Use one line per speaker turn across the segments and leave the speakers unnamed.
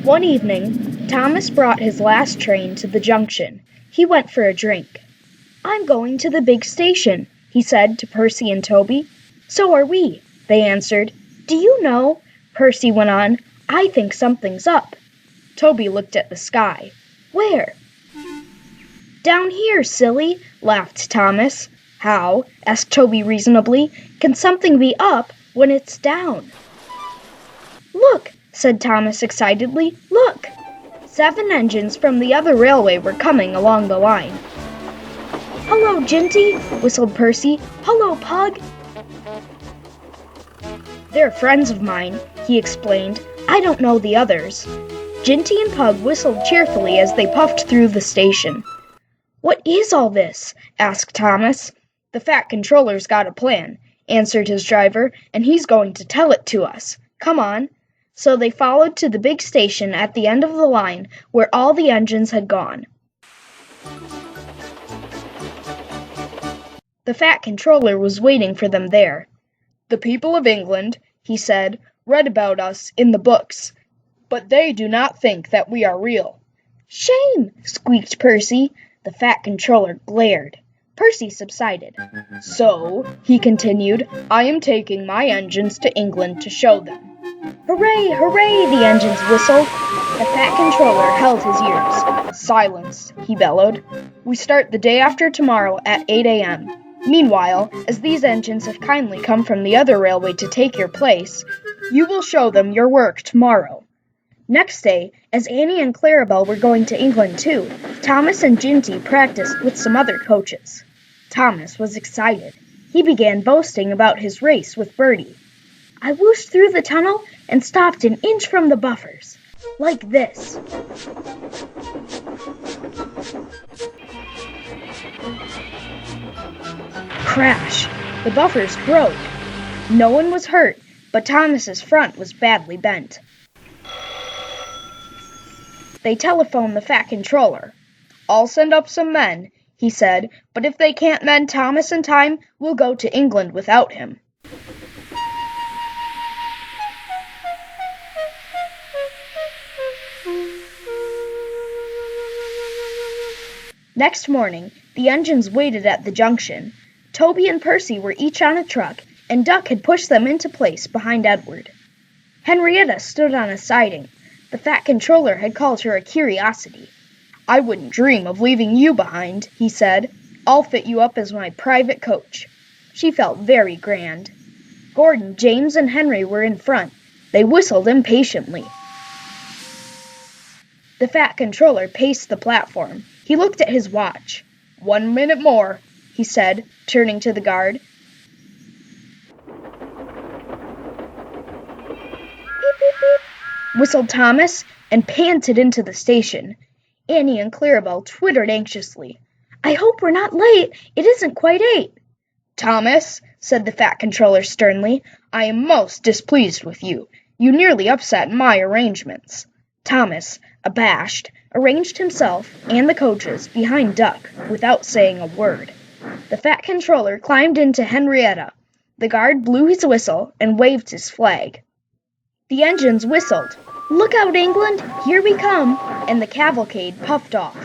One evening, Thomas brought his last train to the junction. He went for a drink. "I'm going to the big station," he said to Percy and Toby. "So are we," they answered. "Do you know," Percy went on, "I think something's up." Toby looked at the sky. "Where?" "Down here, silly," laughed Thomas. "How," asked Toby reasonably, "can something be up when it's down?" "Look," said Thomas excitedly, "look!" 7 engines from the other railway were coming along the line. "Hello, Ginty," whistled Percy. "Hello, Pug." "They're friends of mine," he explained. "I don't know the others." Ginty and Pug whistled cheerfully as they puffed through the station. "What is all this?" asked Thomas. "The Fat Controller's got a plan," answered his driver, "and he's going to tell it to us. Come on." So they followed to the big station at the end of the line where all the engines had gone. The Fat Controller was waiting for them there. "The people of England," he said, "read about us in the books, but they do not think that we are real." "Shame!" squeaked Percy. The Fat Controller glared. Percy subsided. "So," he continued, "I am taking my engines to England to show them." "Hooray, hooray!" the engines whistled. The Fat Controller held his ears. "Silence," he bellowed. "We start the day after tomorrow at 8 a.m. Meanwhile, as these engines have kindly come from the other railway to take your place, you will show them your work tomorrow." Next day, as Annie and Clarabelle were going to England too, Thomas and Ginty practiced with some other coaches. Thomas was excited. He began boasting about his race with Bertie. "I whooshed through the tunnel and stopped an inch from the buffers. Like this." Crash! The buffers broke. No one was hurt, but Thomas's front was badly bent. They telephoned the Fat Controller. "I'll send up some men," he said, "but if they can't mend Thomas in time, we'll go to England without him." Next morning, the engines waited at the junction. Toby and Percy were each on a truck, and Duck had pushed them into place behind Edward. Henrietta stood on a siding. The Fat Controller had called her a curiosity. "I wouldn't dream of leaving you behind," he said. "I'll fit you up as my private coach." She felt very grand. Gordon, James, and Henry were in front. They whistled impatiently. The Fat Controller paced the platform. He looked at his watch. "1 minute more," he said, turning to the guard. "Beep, beep, beep," whistled Thomas, and panted into the station. Annie and Clarabelle twittered anxiously. "I hope we're not late. It isn't quite 8. "Thomas," said the Fat Controller sternly, "I am most displeased with you. You nearly upset my arrangements." Thomas, abashed, arranged himself and the coaches behind Duck without saying a word. The Fat Controller climbed into Henrietta. The guard blew his whistle and waved his flag. The engines whistled. "Look out, England! Here we come!" and the cavalcade puffed off.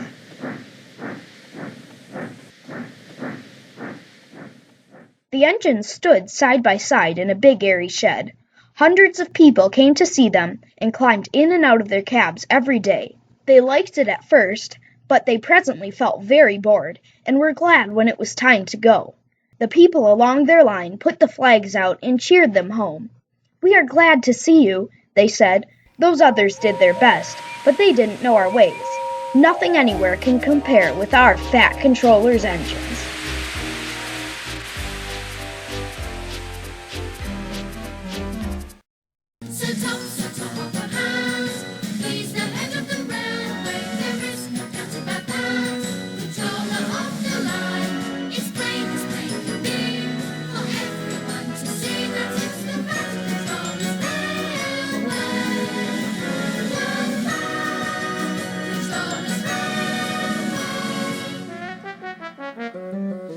The engines stood side by side in a big airy shed. Hundreds of people came to see them and climbed in and out of their cabs every day. They liked it at first, but they presently felt very bored and were glad when it was time to go. The people along their line put the flags out and cheered them home. "We are glad to see you," they said. "Those others did their best, but they didn't know our ways. Nothing anywhere can compare with our Fat Controller's engines."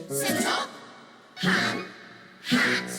Sit up, hand, hat,